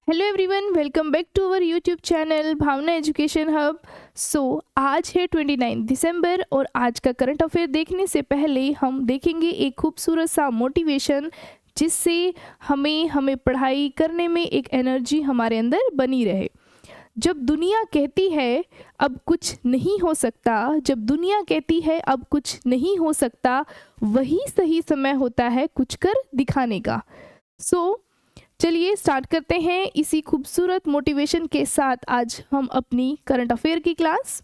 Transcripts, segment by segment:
Hello everyone, welcome back to our YouTube channel Bhavna education hub. आज है 29 दिसंबर और आज का करंट अफेयर देखने से पहले हम देखेंगे एक खूबसूरत सा मोटिवेशन जिससे हमें पढ़ाई करने में एक एनर्जी हमारे अंदर बनी रहे। जब दुनिया कहती है अब कुछ नहीं हो सकता, जब दुनिया कहती है अब कुछ नहीं हो सकता, वही सही समय होता है कुछ कर दिखाने का। चलिए स्टार्ट करते हैं इसी खूबसूरत मोटिवेशन के साथ आज हम अपनी करंट अफेयर की क्लास।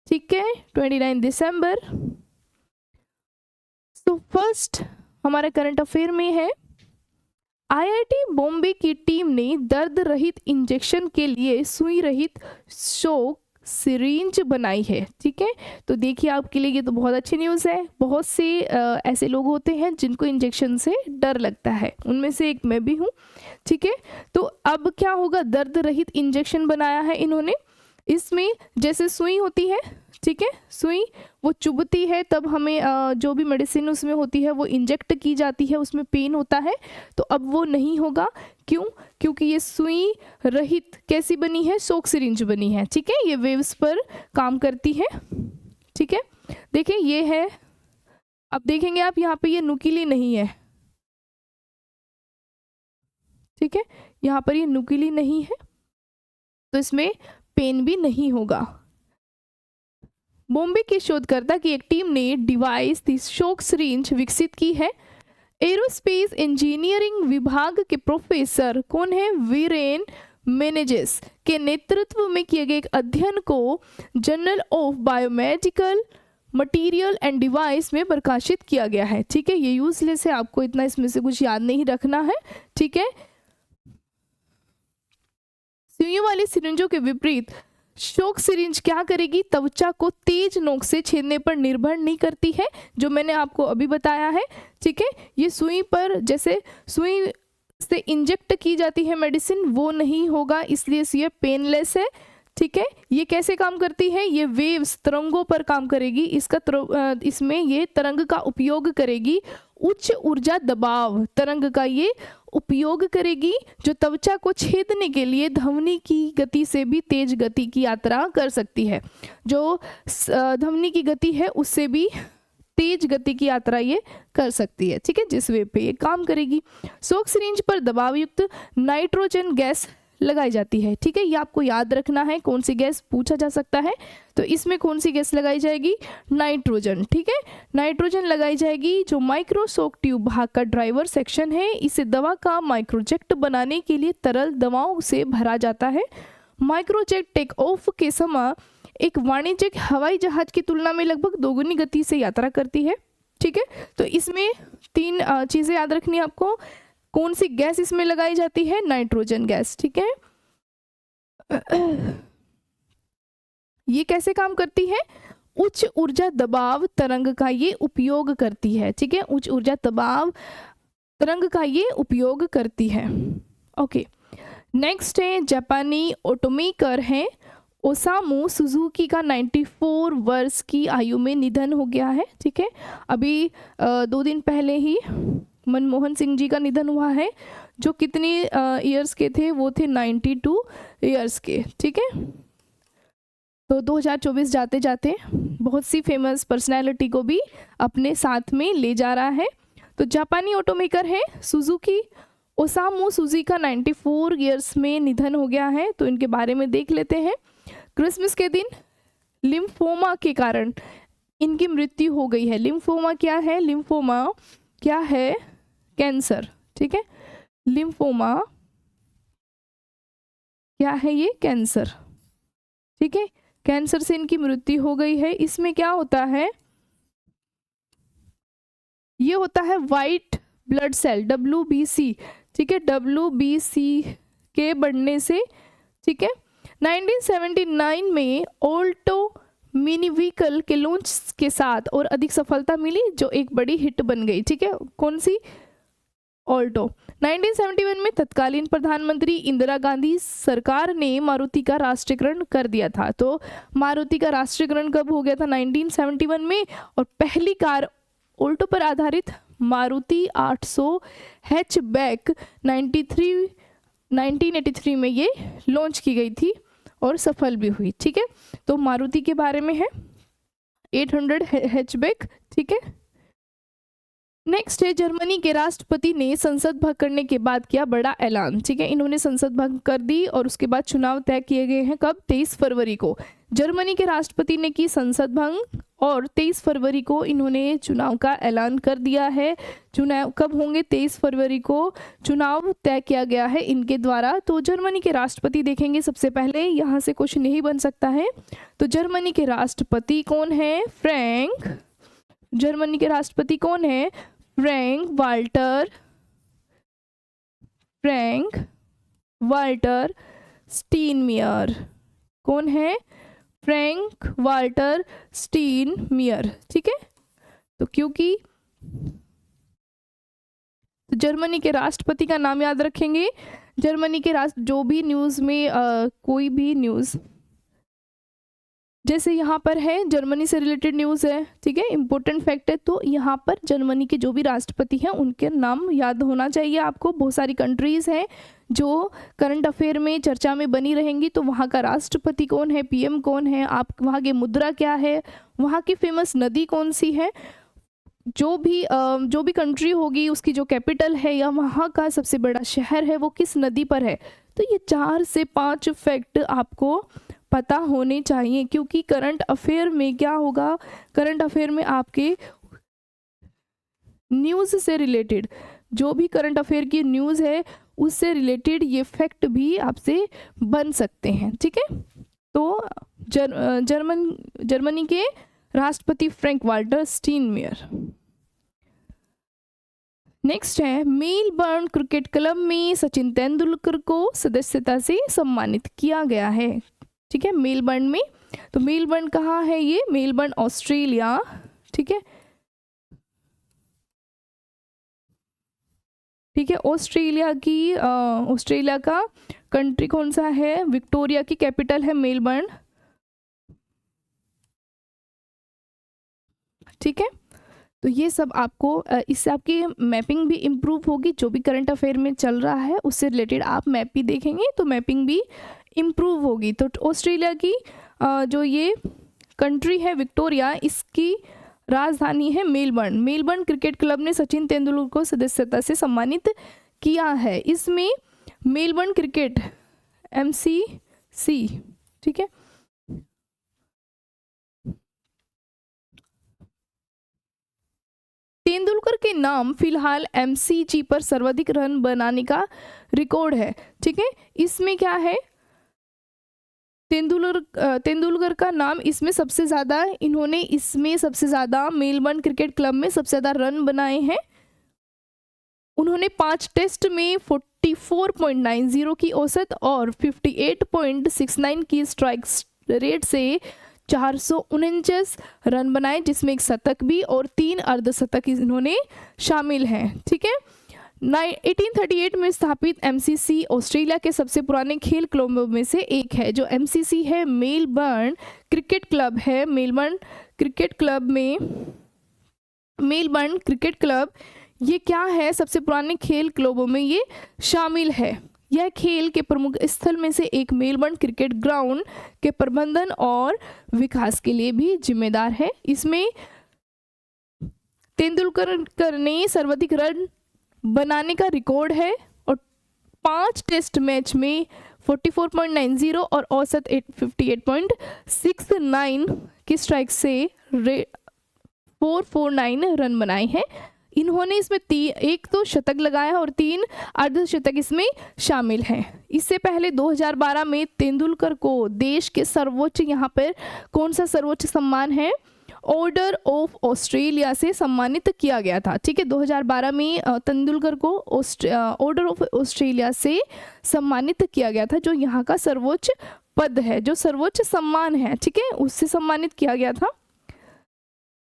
ठीक है, 29 दिसंबर। फर्स्ट हमारा करंट अफेयर में है, आईआईटी बॉम्बे की टीम ने दर्द रहित इंजेक्शन के लिए सुई रहित शॉक सिरिंज बनाई है। ठीक है, तो देखिए आपके लिए ये तो बहुत अच्छी न्यूज़ है। बहुत से ऐसे लोग होते हैं जिनको इंजेक्शन से डर लगता है, उनमें से एक मैं भी हूँ। ठीक है, तो अब क्या होगा, दर्द रहित इंजेक्शन बनाया है इन्होंने। इसमें जैसे सुई होती है, ठीक है, सुई वो चुभती है, तब हमें जो भी मेडिसिन उसमें होती है वो इंजेक्ट की जाती है, उसमें पेन होता है। तो अब वो नहीं होगा। क्यों? क्योंकि ये सुई रहित कैसी बनी है, शॉक सिरिंज बनी है। ठीक है, ये वेव्स पर काम करती है। ठीक है, देखिए ये है, अब देखेंगे आप यहाँ पे ये नुकीली नहीं है। ठीक है, यहाँ पर ये नुकीली नहीं है, तो इसमें पेन भी नहीं होगा। बॉम्बे के शोधकर्ता की एक टीम ने डिवाइस दी शॉक सिरिंज विकसित की है। एरोस्पेस इंजीनियरिंग विभाग के प्रोफेसर कौन है, वीरेन मेनेजेस के नेतृत्व में किए गए एक अध्ययन को journal of biomedical material and device में प्रकाशित किया गया है। ठीक है, ये यूजलेस है, आपको इतना इसमें से कुछ याद नहीं रखना है। ठीक है, सुइयों वाली सिरिंजों के विपरीत शॉक सिरिंज क्या करेगी, त्वचा को तेज नोक से छेदने पर निर्भर नहीं करती है, जो मैंने आपको अभी बताया है। ठीक है, ये सुई पर जैसे सुई से इंजेक्ट की जाती है मेडिसिन, वो नहीं होगा, इसलिए ये पेनलेस है। ठीक है, ये कैसे काम करती है, ये वेव्स तरंगों पर काम करेगी। इसमें ये तरंग का उपयोग करेगी, उच्च ऊर्जा दबाव तरंग का ये उपयोग करेगी, जो त्वचा को छेदने के लिए ध्वनि की गति से भी तेज गति की यात्रा कर सकती है। जो ध्वनि की गति है उससे भी तेज गति की यात्रा ये कर सकती है। ठीक है, जिस वे पे ये काम करेगी। शॉक सिरिंज पर दबावयुक्त नाइट्रोजन गैस लगाई जाती है। ठीक है, ये आपको याद रखना है, कौन सी गैस पूछा जा सकता है। तो इसमें कौन सी गैस लगाई जाएगी, नाइट्रोजन। ठीक है, नाइट्रोजन लगाई जाएगी। जो माइक्रोशॉक ट्यूब भाग का ड्राइवर सेक्शन है, इसे दवा का माइक्रोजेक्ट बनाने के लिए तरल दवाओं से भरा जाता है। माइक्रोजेट टेक ऑफ के समय एक वाणिज्यिक हवाई जहाज की तुलना में लगभग दोगुनी गति से यात्रा करती है। ठीक है, तो इसमें तीन चीजें याद रखनी है आपको। कौन सी गैस इसमें लगाई जाती है, नाइट्रोजन गैस। ठीक है, ये कैसे काम करती है, उच्च ऊर्जा दबाव तरंग का ये उपयोग करती है। ठीक है, उच्च ऊर्जा दबाव तरंग का ये उपयोग करती है। ओके, नेक्स्ट है, जापानी ऑटोमेकर है ओसामू सुजुकी का 94 वर्ष की आयु में निधन हो गया है। ठीक है, अभी 2 दिन पहले ही मनमोहन सिंह जी का निधन हुआ है, जो कितने ईयर्स के थे, वो थे 92 ईयर्स के। ठीक है, तो 2024 जाते जाते बहुत सी फेमस पर्सनालिटी को भी अपने साथ में ले जा रहा है। तो जापानी ऑटोमेकर है सुजुकी ओसामू सुजुकी 94 ईयर्स में निधन हो गया है, तो इनके बारे में देख लेते हैं। क्रिसमस के दिन लिम्फोमा के कारण इनकी मृत्यु हो गई है। लिम्फोमा क्या है, लिम्फोमा क्या है, कैंसर। ठीक है, लिम्फोमा क्या है, ये कैंसर। ठीक है, कैंसर से इनकी मृत्यु हो गई है। इसमें क्या होता है, ये होता है वाइट ब्लड सेल WBC। ठीक है, WBC के बढ़ने से। ठीक है, 1979 में ऑल्टो मिनी व्हीकल के लॉन्च के साथ और अधिक सफलता मिली, जो एक बड़ी हिट बन गई। ठीक है, कौन सी, ऑल्टो। 1971 में तत्कालीन प्रधानमंत्री इंदिरा गांधी सरकार ने मारुति का राष्ट्रीयकरण कर दिया था। तो मारुति का राष्ट्रीयकरण कब हो गया था, 1971 में। और पहली कार ऑल्टो पर आधारित मारुति 800 हैचबैक 93 1983 में ये लॉन्च की गई थी और सफल भी हुई। ठीक है, तो मारुति के बारे में है 800 हैचबैक। ठीक है, नेक्स्ट है जर्मनी के राष्ट्रपति ने संसद भंग करने के बाद किया बड़ा ऐलान। ठीक है, इन्होंने संसद भंग कर दी और उसके बाद चुनाव तय किए गए हैं कब, 23 फरवरी को। जर्मनी के राष्ट्रपति ने की संसद भंग और 23 फरवरी को इन्होंने चुनाव का ऐलान कर दिया है। चुनाव कब होंगे, 23 फरवरी को चुनाव तय किया गया है इनके द्वारा। तो जर्मनी के राष्ट्रपति देखेंगे सबसे पहले, यहाँ से क्वेश्चन नहीं बन सकता है। तो जर्मनी के राष्ट्रपति कौन है, जर्मनी के राष्ट्रपति कौन है, फ्रैंक वाल्टर स्टीनमियर। कौन है, फ्रैंक वाल्टर स्टीनमियर। ठीक है, तो क्योंकि जर्मनी के राष्ट्रपति का नाम याद रखेंगे। जर्मनी के जो भी न्यूज़ में कोई भी न्यूज़, जैसे यहाँ पर है जर्मनी से रिलेटेड न्यूज़ है, ठीक है, इंपॉर्टेंट फैक्ट है, तो यहाँ पर जर्मनी के जो भी राष्ट्रपति हैं उनके नाम याद होना चाहिए आपको। बहुत सारी कंट्रीज़ हैं जो करंट अफेयर में चर्चा में बनी रहेंगी, तो वहाँ का राष्ट्रपति कौन है, पीएम कौन है, आप वहाँ की मुद्रा क्या है, वहाँ की फेमस नदी कौन सी है, जो भी कंट्री होगी उसकी जो कैपिटल है या वहाँ का सबसे बड़ा शहर है वो किस नदी पर है। तो ये 4 से 5 फैक्ट आपको पता होने चाहिए, क्योंकि करंट अफेयर में क्या होगा, करंट अफेयर में आपके न्यूज़ से रिलेटेड जो भी करंट अफेयर की न्यूज़ है उससे रिलेटेड ये फैक्ट भी आपसे बन सकते हैं। ठीक है, तो जर्मनी के राष्ट्रपति फ्रैंक वाल्टर स्टीनमियर। नेक्स्ट है मेलबर्न क्रिकेट क्लब में सचिन तेंदुलकर को सदस्यता से सम्मानित किया गया है। ठीक है, मेलबर्न में, तो मेलबर्न कहाँ है, ये मेलबर्न ऑस्ट्रेलिया। ठीक है, ठीक है, ऑस्ट्रेलिया का कंट्री कौन सा है, विक्टोरिया की कैपिटल है मेलबर्न। ठीक है, तो ये सब आपको इससे आपकी मैपिंग भी इम्प्रूव होगी, जो भी करंट अफेयर में चल रहा है उससे रिलेटेड आप मैप भी देखेंगे तो मैपिंग भी इम्प्रूव होगी। तो ऑस्ट्रेलिया की जो ये कंट्री है विक्टोरिया, इसकी राजधानी है मेलबर्न। मेलबर्न क्रिकेट क्लब ने सचिन तेंदुलकर को सदस्यता से सम्मानित किया है। इसमें मेलबर्न क्रिकेट MCC, ठीक है, तेंदुलकर के नाम फिलहाल MCG पर सर्वाधिक रन बनाने का रिकॉर्ड है। ठीक है, इसमें क्या है, तेंदुलकर का नाम इसमें सबसे ज़्यादा, इन्होंने इसमें सबसे ज़्यादा मेलबर्न क्रिकेट क्लब में सबसे ज़्यादा रन बनाए हैं। उन्होंने 5 टेस्ट में 44.90 की औसत और 58.69 की स्ट्राइक रेट से 449 रन बनाए, जिसमें एक शतक भी और 3 अर्धशतक इन्होंने शामिल हैं। ठीक है, 1838 में स्थापित MCC ऑस्ट्रेलिया के सबसे पुराने खेल क्लबों में से एक है। जो MCC है मेलबर्न क्रिकेट क्लब है, मेलबर्न क्रिकेट क्लब ये क्या है, सबसे पुराने खेल क्लबों में ये शामिल है। यह खेल के प्रमुख स्थल में से एक मेलबर्न क्रिकेट ग्राउंड के प्रबंधन और विकास के लिए भी जिम्मेदार है। इसमें तेंदुलकर ने सर्वाधिक रन बनाने का रिकॉर्ड है और 5 टेस्ट मैच में 44.90 और औसत 58.69 की स्ट्राइक से 449 रन बनाए हैं। इन्होंने इसमें एक तो शतक लगाया और 3 अर्धशतक इसमें शामिल हैं। इससे पहले 2012 में तेंदुलकर को देश के सर्वोच्च, यहाँ पर कौन सा सर्वोच्च सम्मान है, ऑर्डर ऑफ ऑस्ट्रेलिया से सम्मानित किया गया था। ठीक है, 2012 में तेंदुलकर को ऑर्डर ऑफ ऑस्ट्रेलिया से सम्मानित किया गया था, जो यहाँ का सर्वोच्च पद है, जो सर्वोच्च सम्मान है। ठीक है, उससे सम्मानित किया गया था।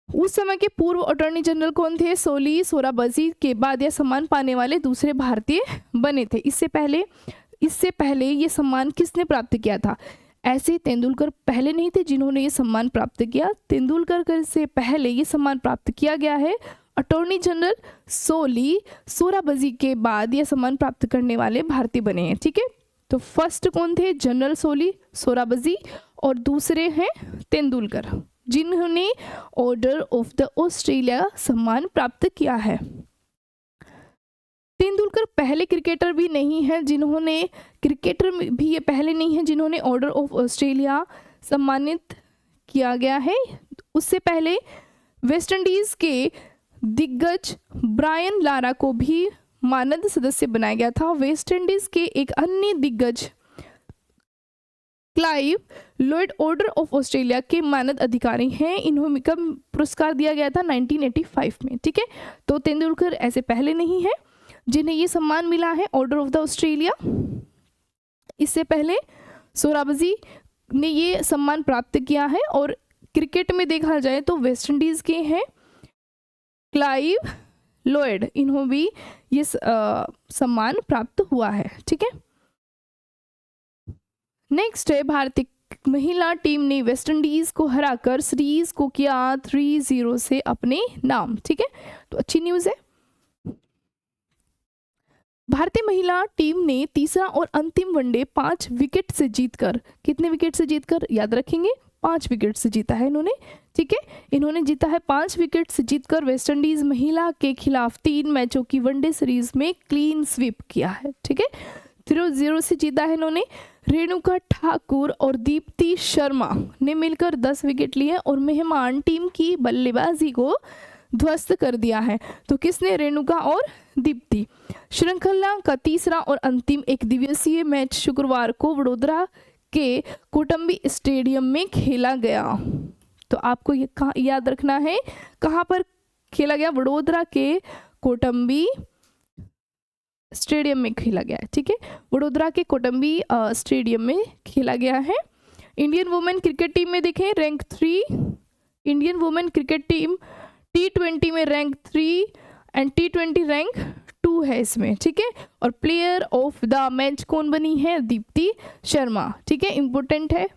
उस समय के पूर्व अटॉर्नी जनरल कौन थे, सोराबजी के बाद यह सम्मान पाने वाले दूसरे भारतीय बने थे। इससे पहले ये सम्मान किसने प्राप्त किया था, ऐसे तेंदुलकर पहले नहीं थे जिन्होंने ये सम्मान प्राप्त किया। तेंदुलकर से पहले ये सम्मान प्राप्त किया गया है अटॉर्नी जनरल सोली सोराबजी के बाद यह सम्मान प्राप्त करने वाले भारतीय बने हैं। ठीक है, तो फर्स्ट कौन थे? जनरल सोली सोराबजी, और दूसरे हैं तेंदुलकर, जिन्होंने ऑर्डर ऑफ द ऑस्ट्रेलिया सम्मान प्राप्त किया है। तेंदुलकर पहले क्रिकेटर भी नहीं है जिन्होंने, क्रिकेटर भी ये पहले नहीं है जिन्होंने ऑर्डर ऑफ ऑस्ट्रेलिया सम्मानित किया गया है। उससे पहले वेस्ट इंडीज के दिग्गज ब्रायन लारा को भी मानद सदस्य बनाया गया था। वेस्ट इंडीज के एक अन्य दिग्गज Clive Lloyd order of Australia के मानद अधिकारी हैं। इन्हें कब पुरस्कार दिया गया था? 1985 में। ठीक है, तो तेंदुलकर ऐसे पहले नहीं है जिन्हें ये सम्मान मिला है ऑर्डर ऑफ द ऑस्ट्रेलिया। इससे पहले सोराबजी ने ये सम्मान प्राप्त किया है। और क्रिकेट में देखा जाए तो वेस्ट इंडीज के हैं क्लाइव लॉयड, इन्हों भी ये सम्मान प्राप्त हुआ है। ठीक है, नेक्स्ट है भारतीय महिला टीम ने वेस्ट इंडीज को हराकर सीरीज को किया 3-0 से अपने नाम। ठीक है, तो अच्छी न्यूज है। भारतीय महिला टीम ने तीसरा और अंतिम वनडे 5 विकेट से जीतकर, कितने विकेट से जीतकर? याद रखेंगे, 5 विकेट से जीता है इन्होंने। ठीक है, इन्होंने जीता है 5 विकेट से जीतकर वेस्ट इंडीज महिला के खिलाफ 3 मैचों की वनडे सीरीज में क्लीन स्वीप किया है। ठीक है, 3-0 से जीता है इन्होंने। रेणुका ठाकुर और दीप्ति शर्मा ने मिलकर 10 विकेट लिए और मेहमान टीम की बल्लेबाजी को ध्वस्त कर दिया है। तो किसने? रेणुका और दीप्ति। श्रृंखला का तीसरा और अंतिम एक दिवसीय मैच शुक्रवार को वडोदरा के कोटंबी स्टेडियम में खेला गया। तो आपको ये याद रखना है कहाँ पर खेला गया? वडोदरा के कोटंबी स्टेडियम में खेला गया है। ठीक है, वडोदरा के कोटंबी स्टेडियम में खेला गया है। इंडियन वुमेन क्रिकेट टीम में देखें rank 3, Indian women cricket team T20 में रैंक 3 एंड T20 रैंक 2 है इसमें। ठीक है, और प्लेयर ऑफ द मैच कौन बनी है? दीप्ति शर्मा। ठीक है, इंपॉर्टेंट है,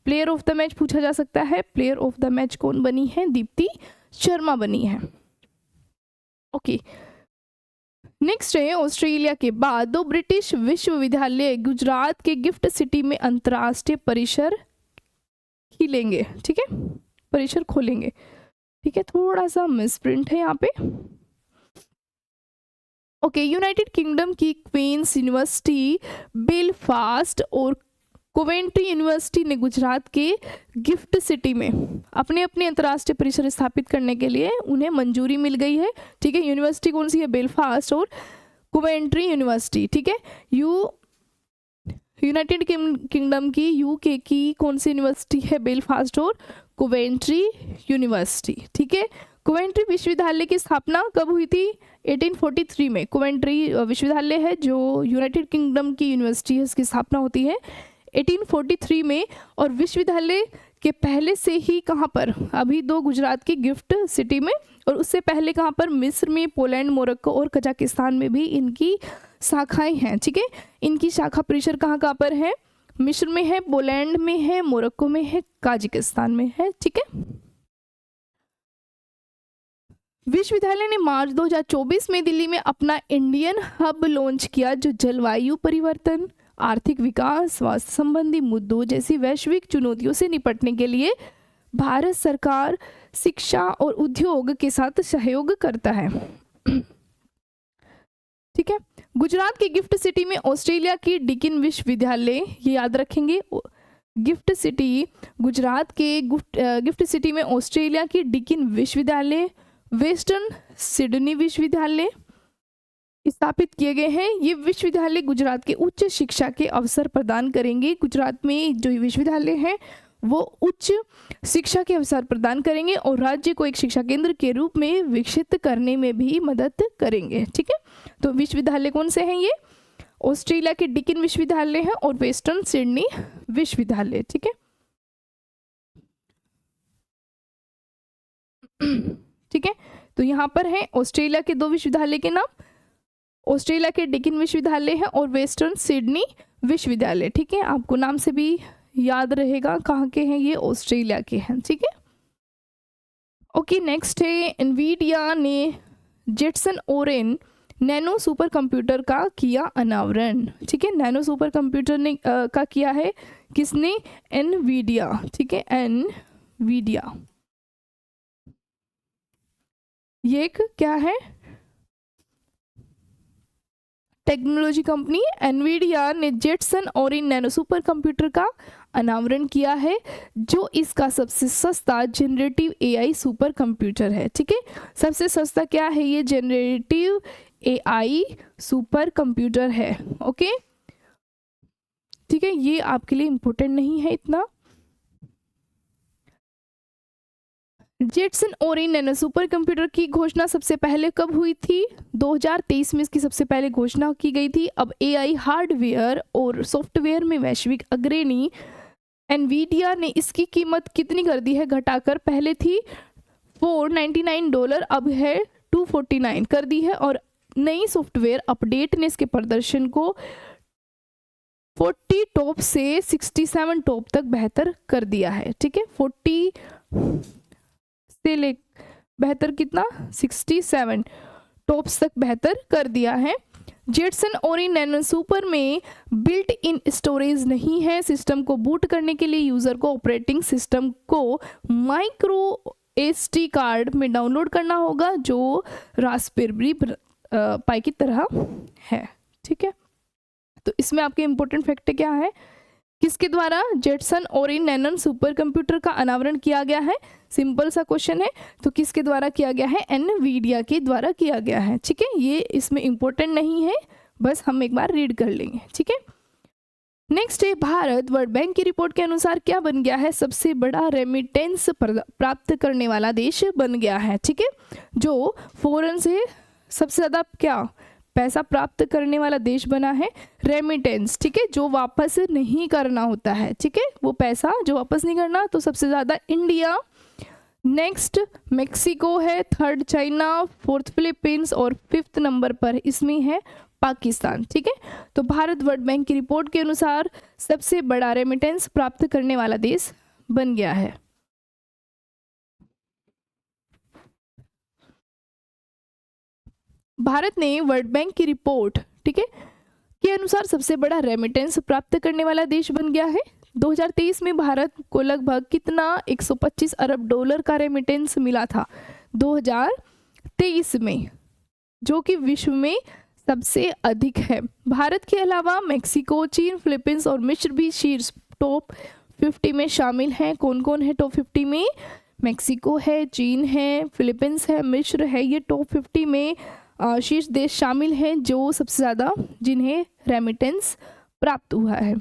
प्लेयर ऑफ द मैच पूछा जा सकता है। प्लेयर ऑफ द मैच कौन बनी है? दीप्ति शर्मा बनी है। ओके, नेक्स्ट है ऑस्ट्रेलिया के बाद 2 ब्रिटिश विश्वविद्यालय गुजरात के गिफ्ट सिटी में अंतर्राष्ट्रीय परिसर खोलेंगे। ठीक है, परिसर खोलेंगे। ठीक है, थोड़ा सा मिसप्रिंट है यहाँ पे। ओके, यूनाइटेड किंगडम की क्वींस यूनिवर्सिटी बेलफास्ट और कोवेंट्री यूनिवर्सिटी ने गुजरात के गिफ्ट सिटी में अपने अपने अंतर्राष्ट्रीय परिसर स्थापित करने के लिए उन्हें मंजूरी मिल गई है। ठीक है, यूनिवर्सिटी कौन सी है? बेलफास्ट और कोवेंट्री यूनिवर्सिटी। ठीक है, यूनाइटेड किंगडम की यूके की कौन सी यूनिवर्सिटी है? बेलफास्ट और कोवेंट्री यूनिवर्सिटी। ठीक है, कोवेंट्री विश्वविद्यालय की स्थापना कब हुई थी? 1843 में। कोवेंट्री विश्वविद्यालय है जो यूनाइटेड किंगडम की यूनिवर्सिटी है, इसकी स्थापना होती है 1843 में। और विश्वविद्यालय के पहले से ही कहाँ पर? अभी 2 गुजरात की गिफ्ट सिटी में, और उससे पहले कहाँ पर? मिस्र में, पोलैंड, मोरक्को और कजाकिस्तान में भी इनकी शाखाएं हैं। ठीक है, इनकी शाखा परिसर कहाँ कहाँ पर है? मिस्र में है, पोलैंड में है, मोरक्को में है, कजाकिस्तान में है। ठीक है, विश्वविद्यालय ने मार्च 2024 में दिल्ली में अपना इंडियन हब लॉन्च किया, जो जलवायु परिवर्तन, आर्थिक विकास, स्वास्थ्य संबंधी मुद्दों जैसी वैश्विक चुनौतियों से निपटने के लिए भारत सरकार शिक्षा और उद्योग के साथ सहयोग करता है। ठीक है, गुजरात के गिफ्ट सिटी में ऑस्ट्रेलिया की डिकिन विश्वविद्यालय, ये याद रखेंगे, गिफ्ट सिटी, गुजरात के गिफ्ट सिटी में ऑस्ट्रेलिया की डिकिन विश्वविद्यालय, वेस्टर्न सिडनी विश्वविद्यालय स्थापित किए गए हैं। ये विश्वविद्यालय गुजरात के उच्च शिक्षा के अवसर प्रदान करेंगे। गुजरात में जो विश्वविद्यालय हैं वो उच्च शिक्षा के अवसर प्रदान करेंगे और राज्य को एक शिक्षा केंद्र के रूप में विकसित करने में भी मदद करेंगे। ठीक है, तो विश्वविद्यालय कौन से हैं? ये ऑस्ट्रेलिया के डिकिन विश्वविद्यालय है और वेस्टर्न सिडनी विश्वविद्यालय। ठीक है, ठीक है, तो यहाँ पर है ऑस्ट्रेलिया के 2 विश्वविद्यालय के नाम, ऑस्ट्रेलिया के डिकिन विश्वविद्यालय है और वेस्टर्न सिडनी विश्वविद्यालय। ठीक है, आपको नाम से भी याद रहेगा कहाँ के हैं, ये ऑस्ट्रेलिया के हैं। ठीक है, ओके, नेक्स्ट है एनवीडिया ने Jetson Oren nano super computer का किया अनावरण। ठीक है, नैनो सुपर कंप्यूटर ने का किया है किसने? एनवीडिया। ठीक है, एनवीडिया ये एक क्या है? Technology company. एनवीडिया ने Jetson Oren nano super computer का अनावरण किया है, जो इसका सबसे सस्ता जनरेटिव एआई सुपर कंप्यूटर है। ठीक है, सबसे सस्ता क्या है? ये जनरेटिव एआई सुपर कंप्यूटर है। ओके, ठीक है, ये आपके लिए इंपॉर्टेंट नहीं है इतना। Jetson Oren nano super computer की घोषणा सबसे पहले कब हुई थी? 2023 में इसकी सबसे पहले घोषणा की गई थी। अब एआई हार्डवेयर और सॉफ्टवेयर में वैश्विक अग्रणी एनवीडिया ने इसकी कीमत कितनी कर दी है? घटाकर, पहले थी $499, अब है $249 कर दी है। और नई सॉफ्टवेयर अपडेट ने इसके प्रदर्शन को 40 टॉप से 67 टॉप तक बेहतर कर दिया है। ठीक है, 40 से ले बेहतर कितना? 67 टॉप्स तक बेहतर कर दिया है। जेटसन ओरेन नैनो सुपर में बिल्ट इन स्टोरेज नहीं है। सिस्टम को बूट करने के लिए यूजर को ऑपरेटिंग सिस्टम को माइक्रो एसडी कार्ड में डाउनलोड करना होगा, जो रास्पबेरी पाई की तरह है। ठीक है, तो इसमें आपके इंपॉर्टेंट फैक्ट क्या है? किसके द्वारा Jetson Oren nano super computer का अनावरण किया गया है? सिंपल सा क्वेश्चन है, तो किसके द्वारा किया गया है? एनवीडिया के द्वारा किया गया है। ठीक है, ये इसमें इंपॉर्टेंट नहीं है, बस हम एक बार रीड कर लेंगे। ठीक है, नेक्स्ट है भारत वर्ल्ड बैंक की रिपोर्ट के अनुसार क्या बन गया है? सबसे बड़ा रेमिटेंस प्राप्त करने वाला देश बन गया है। ठीक है, जो फॉरेन से सबसे ज्यादा क्या पैसा प्राप्त करने वाला देश बना है? रेमिटेंस। ठीक है, जो वापस नहीं करना होता है। ठीक है, वो पैसा जो वापस नहीं करना, तो सबसे ज्यादा इंडिया, नेक्स्ट मेक्सिको है, थर्ड चाइना, फोर्थ फिलीपींस और फिफ्थ नंबर पर इसमें है पाकिस्तान। ठीक है, तो भारत वर्ल्ड बैंक की रिपोर्ट के अनुसार सबसे बड़ा रेमिटेंस प्राप्त करने वाला देश बन गया है। भारत ने वर्ल्ड बैंक की रिपोर्ट, ठीक है, के अनुसार सबसे बड़ा रेमिटेंस प्राप्त करने वाला देश बन गया है। 2023 में भारत को लगभग कितना? 125 अरब डॉलर का रेमिटेंस मिला था 2023 में, जो कि विश्व में सबसे अधिक है। भारत के अलावा मेक्सिको, चीन, फिलीपींस और मिस्र भी शीर्ष टॉप 50 में शामिल हैं। कौन कौन है टॉप 50 में? मेक्सिको है, चीन है, फिलीपींस है, मिस्र है। ये टॉप 50 में शीर्ष देश शामिल हैं, जो सबसे ज़्यादा जिन्हें रेमिटेंस प्राप्त हुआ है।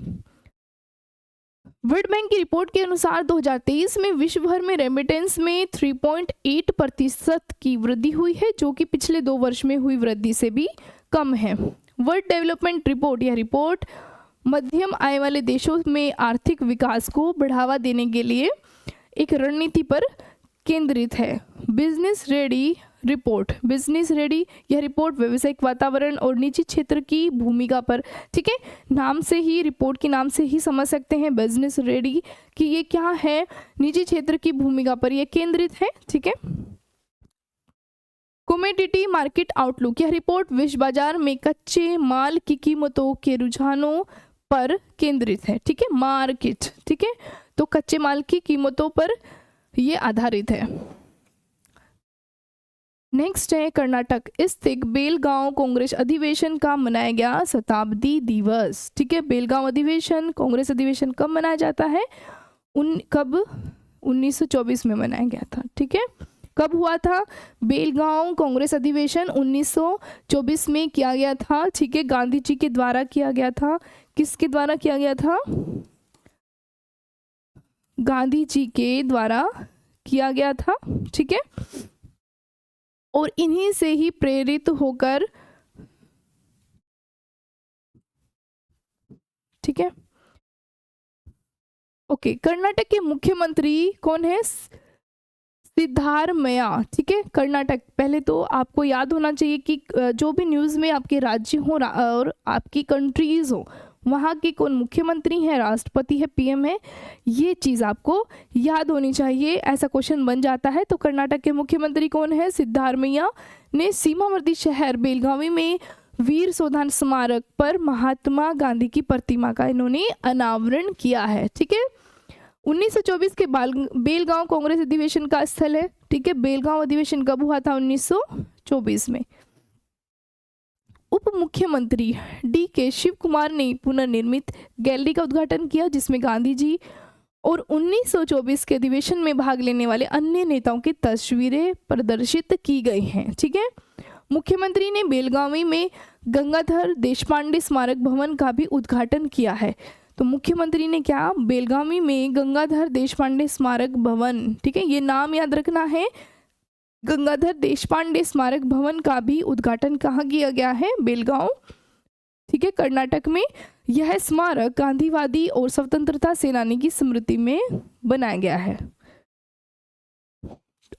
वर्ल्ड बैंक की रिपोर्ट के अनुसार 2023 में विश्व भर में रेमिटेंस में 3.8% की वृद्धि हुई है, जो कि पिछले 2 वर्ष में हुई वृद्धि से भी कम है। वर्ल्ड डेवलपमेंट रिपोर्ट, यह रिपोर्ट मध्यम आय वाले देशों में आर्थिक विकास को बढ़ावा देने के लिए एक रणनीति पर केंद्रित है। Business ready report, business ready, यह रिपोर्ट व्यावसायिक वातावरण और निजी क्षेत्र की भूमिका पर, ठीक है, नाम से ही, रिपोर्ट के नाम से ही समझ सकते हैं बिजनेस रेडी कि ये क्या है, निजी क्षेत्र की भूमिका पर यह केंद्रित है। ठीक है, कमोडिटी मार्केट आउटलुक, यह रिपोर्ट विश्व बाजार में कच्चे माल की कीमतों के रुझानों पर केंद्रित है। ठीक है, मार्केट, ठीक है, तो कच्चे माल की कीमतों पर यह आधारित है। नेक्स्ट है कर्नाटक स्थित बेलगांव कांग्रेस अधिवेशन का मनाया गया शताब्दी दिवस। ठीक है, बेलगांव अधिवेशन, कांग्रेस अधिवेशन कब मनाया जाता है? कब? 1924 में मनाया गया था। ठीक है, कब हुआ था? बेलगांव कांग्रेस अधिवेशन 1924 में किया गया था। ठीक है, गांधी जी के द्वारा किया गया था। किसके द्वारा किया गया था? गांधी जी के द्वारा किया गया था। ठीक है, और इन्हीं से ही प्रेरित होकर, ठीक है, ओके, कर्नाटक के मुख्यमंत्री कौन है? सिद्धारमैया। ठीक है, कर्नाटक, पहले तो आपको याद होना चाहिए कि जो भी न्यूज़ में आपके राज्य हो और आपकी कंट्रीज हो, वहाँ के कौन मुख्यमंत्री हैं, राष्ट्रपति है, पीएम है, ये चीज़ आपको याद होनी चाहिए, ऐसा क्वेश्चन बन जाता है। तो कर्नाटक के मुख्यमंत्री कौन है? सिद्धारमैया ने सीमावर्ती शहर बेलगावी में वीर शोधान स्मारक पर महात्मा गांधी की प्रतिमा का इन्होंने अनावरण किया है। ठीक है, 1924 के बेलगांव कांग्रेस अधिवेशन का स्थल है। ठीक है, बेलगांव अधिवेशन कब हुआ था? 1924 में। उप मुख्यमंत्री डी.के. शिव कुमार ने पुनर्निर्मित गैलरी का उद्घाटन किया, जिसमें गांधी जी और 1924 के अधिवेशन में भाग लेने वाले अन्य नेताओं की तस्वीरें प्रदर्शित की गई हैं। ठीक है, मुख्यमंत्री ने बेलगावी में गंगाधर देशपांडे स्मारक भवन का भी उद्घाटन किया है। तो मुख्यमंत्री ने क्या? बेलगावी में गंगाधर देशपांडे स्मारक भवन, ठीक है, ये नाम याद रखना है, गंगाधर देशपांडे स्मारक भवन का भी उद्घाटन कहाँ किया गया है? बेलगांव, ठीक है, कर्नाटक में। यह स्मारक गांधीवादी और स्वतंत्रता सेनानी की स्मृति में बनाया गया है।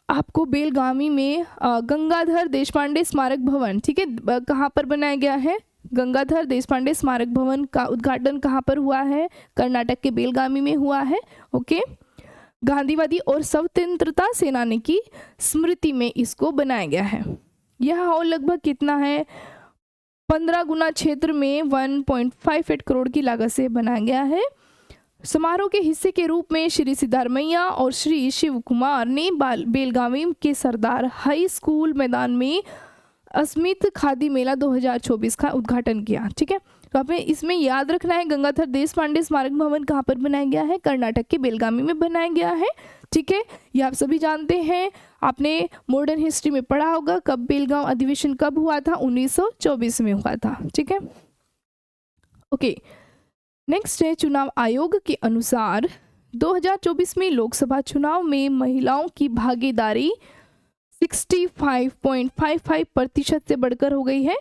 आपको बेलगावी में गंगाधर देशपांडे स्मारक भवन, ठीक है, कहाँ पर बनाया गया है? गंगाधर देशपांडे स्मारक भवन का उद्घाटन कहाँ पर हुआ है? कर्नाटक के बेलगावी में हुआ है। ओके, गांधीवादी और स्वतंत्रता सेनानी की स्मृति में इसको बनाया गया है। यह हॉल लगभग कितना है? 15 गुना क्षेत्र में 1.58 करोड़ की लागत से बनाया गया है। समारोह के हिस्से के रूप में श्री सिद्धारमैया और श्री शिव कुमार ने बेलगावी के सरदार हाई स्कूल मैदान में अस्मित खादी मेला 2024 का उद्घाटन किया। ठीक है, तो आपने इसमें याद रखना है गंगाधर देशपांडे स्मारक भवन कहाँ पर बनाया गया है? कर्नाटक के बेलगावी में बनाया गया है। ठीक है, ये आप सभी जानते हैं, आपने मॉडर्न हिस्ट्री में पढ़ा होगा कब बेलगांव अधिवेशन कब हुआ था? 1924 में हुआ था। ठीक है, ओके, नेक्स्ट है चुनाव आयोग के अनुसार 2024 में लोकसभा चुनाव में महिलाओं की भागीदारी 65.55% से बढ़कर हो गई है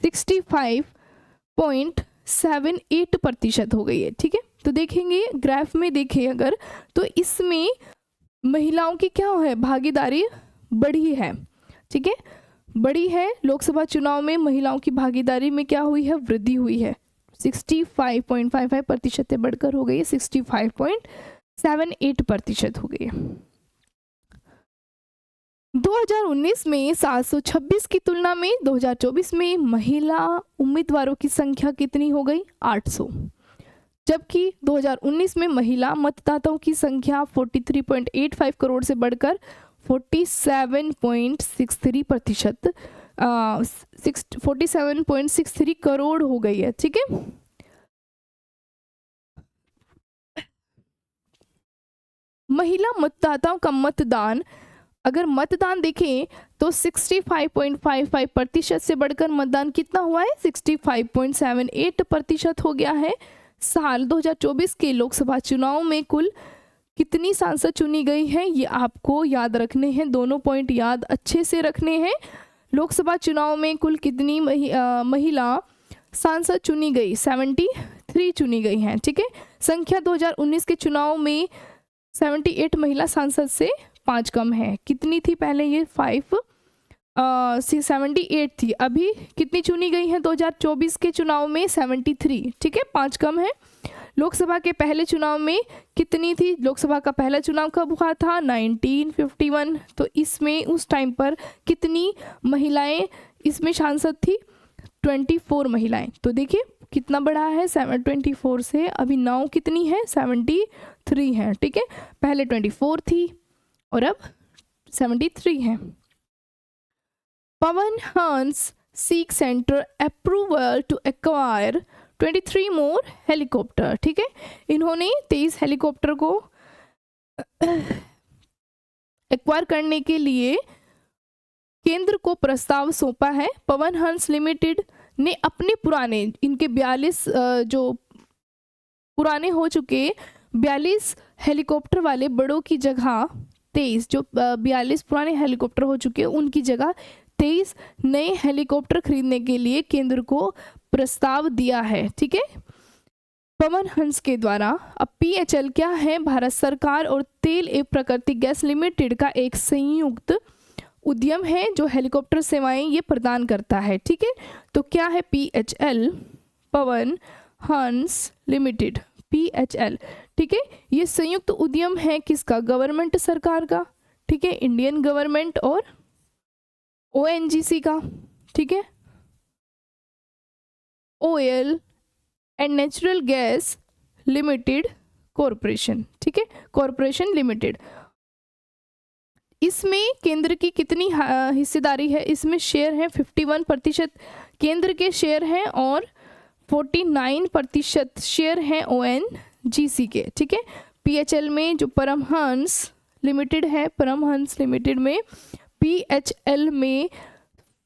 65.78% हो गई है। ठीक है, तो देखेंगे ग्राफ में देखें अगर, तो इसमें महिलाओं की क्या है? भागीदारी बढ़ी है। ठीक है, बढ़ी है। लोकसभा चुनाव में महिलाओं की भागीदारी में क्या हुई है? वृद्धि हुई है। 65.55% से बढ़कर हो गई है 65.78% हो गई है। 2019 में 726 की तुलना में 2024 में महिला उम्मीदवारों की संख्या कितनी हो गई? 800, जबकि 2019 में महिला मतदाताओं की संख्या 43.85 करोड़ से बढ़कर 47.63% 47.63 करोड़ हो गई है। ठीक है, महिला मतदाताओं का मतदान, अगर मतदान देखें तो 65.55% से बढ़कर मतदान कितना हुआ है? 65.78% हो गया है। साल 2024 के लोकसभा चुनाव में कुल कितनी सांसद चुनी गई है? ये आपको याद रखने हैं, दोनों पॉइंट याद अच्छे से रखने हैं। लोकसभा चुनाव में कुल कितनी महिला सांसद चुनी गई? 73 चुनी गई हैं। ठीक है, संख्या 2019 के चुनाव में 78 महिला सांसद से 5 कम है। कितनी थी पहले? ये 78 थी, अभी कितनी चुनी गई है 2024 के चुनाव में? 73। ठीक है, 5 कम है। लोकसभा के पहले चुनाव में कितनी थी? लोकसभा का पहला चुनाव कब हुआ था? 1951। तो इसमें उस टाइम पर कितनी महिलाएं इसमें सांसद थी? 24 महिलाएं। तो देखिए कितना बढ़ा है, 724 से अभी 9 कितनी है? 73 है। ठीक है, पहले 24 थी और अब 73 है। Pawan Hans seek centre approval to acquire 23 more helicopter. ठीक है, इन्होंने 23 हेलीकॉप्टर को एक्वायर करने के लिए केंद्र को प्रस्ताव सौंपा है। पवन हंस लिमिटेड ने अपने पुराने, इनके 42 जो पुराने हो चुके 42 हेलीकॉप्टर वाले बड़ों की जगह 23, जो 42 पुराने हेलीकॉप्टर हो चुके उनकी जगह 23 नए हेलीकॉप्टर खरीदने के लिए केंद्र को प्रस्ताव दिया है। ठीक है, पवन हंस के द्वारा। अब PHL क्या है? भारत सरकार और तेल एवं प्राकृतिक गैस लिमिटेड का एक संयुक्त उद्यम है जो हेलीकॉप्टर सेवाएं ये प्रदान करता है। ठीक है, तो क्या है PHL? Pawan Hans limited, PHL, ठीक है। ये संयुक्त उद्यम है किसका? गवर्नमेंट सरकार का, ठीक है, इंडियन गवर्नमेंट और ONGC का, ठीक है, oil and natural gas limited corporation, ठीक है, कॉरपोरेशन लिमिटेड। इसमें केंद्र की कितनी हिस्सेदारी है? इसमें शेयर है 51% केंद्र के शेयर हैं और 49% शेयर हैं ONGC के, ठीक है। PHL में जो परमहंस लिमिटेड है, परमहंस लिमिटेड में PHL में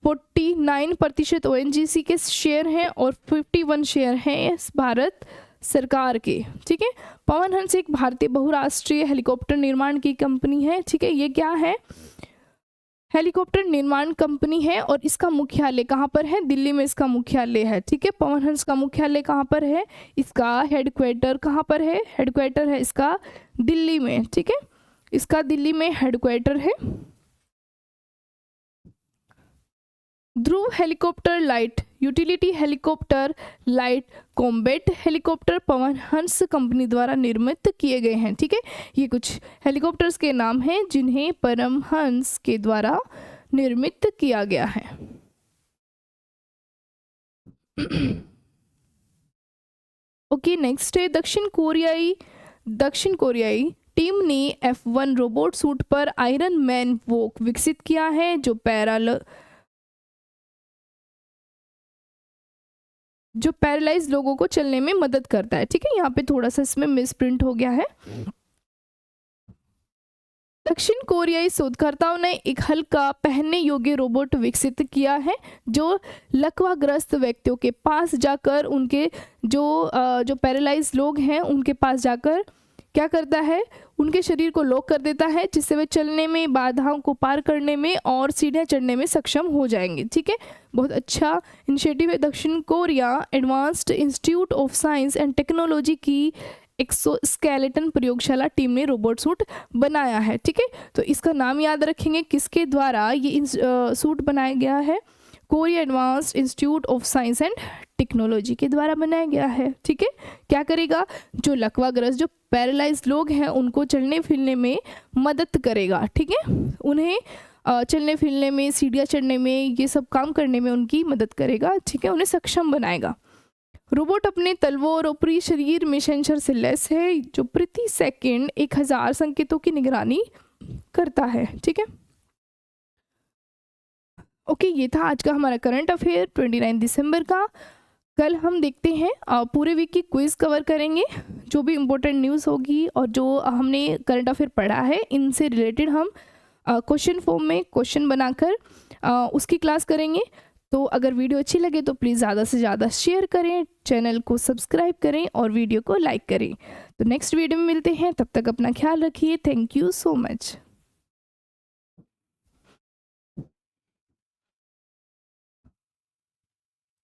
49% ONGC के शेयर हैं और 51 शेयर हैं भारत सरकार के, ठीक है। पवन हंस एक भारतीय बहुराष्ट्रीय हेलीकॉप्टर निर्माण की कंपनी है, ठीक है। ये क्या है? हेलीकॉप्टर निर्माण कंपनी है और इसका मुख्यालय कहाँ पर है? दिल्ली में इसका मुख्यालय है, ठीक है। पवन हंस का मुख्यालय कहाँ पर है? इसका हेडक्वार्टर कहाँ पर है? हेडक्वार्टर है इसका दिल्ली में, ठीक है, इसका दिल्ली में हेडक्वार्टर है। Dhruv helicopter light utility helicopter light combat helicopter Pawan Hans company द्वारा निर्मित किए गए हैं, ठीक है। ये कुछ हेलीकॉप्टर्स के नाम हैं जिन्हें परमहंस के द्वारा निर्मित किया गया है। ओके, नेक्स्ट है दक्षिण कोरियाई टीम ने F1 रोबोट सूट पर आयरन मैन वॉक विकसित किया है जो पैरालाइज लोगों को चलने में मदद करता है, ठीक है। यहाँ पे थोड़ा सा इसमें मिसप्रिंट हो गया है। दक्षिण कोरियाई शोधकर्ताओं ने एक हल्का पहनने योग्य रोबोट विकसित किया है जो लकवाग्रस्त व्यक्तियों के पास जाकर उनके जो पैरालाइज लोग हैं उनके पास जाकर क्या करता है? उनके शरीर को लॉक कर देता है जिससे वे चलने में, बाधाओं को पार करने में और सीढ़ियाँ चढ़ने में सक्षम हो जाएंगे, ठीक है। बहुत अच्छा इनिशिएटिव है। दक्षिण Korea advanced institute of science and technology की एक्सोस्केलेटन प्रयोगशाला टीम ने रोबोट सूट बनाया है, ठीक है। तो इसका नाम याद रखेंगे, किसके द्वारा ये सूट बनाया गया है? Korea advanced institute of science and technology के द्वारा बनाया गया है, ठीक है। क्या करेगा? जो लकवाग्रस्त, जो पैरालाइज लोग हैं उनको चलने फिरने में मदद करेगा, ठीक है। उन्हें चलने फिरने में, सीढ़ियाँ चढ़ने में, ये सब काम करने में उनकी मदद करेगा, ठीक है, उन्हें सक्षम बनाएगा। रोबोट अपने तलवों और ऊपरी शरीर में सेंसर से लैस है जो प्रति सेकंड 1000 संकेतों की निगरानी करता है, ठीक है। ओके, ये था आज का हमारा करंट अफेयर 29 दिसंबर का। कल हम देखते हैं पूरे वीक की क्विज कवर करेंगे, जो भी इम्पोर्टेंट न्यूज़ होगी और जो हमने करंट अफेयर पढ़ा है इनसे रिलेटेड हम क्वेश्चन फॉर्म में क्वेश्चन बनाकर उसकी क्लास करेंगे। तो अगर वीडियो अच्छी लगे तो प्लीज़ ज़्यादा से ज़्यादा शेयर करें, चैनल को सब्सक्राइब करें और वीडियो को लाइक करें। तो नेक्स्ट वीडियो में मिलते हैं, तब तक अपना ख्याल रखिए। Thank you so much.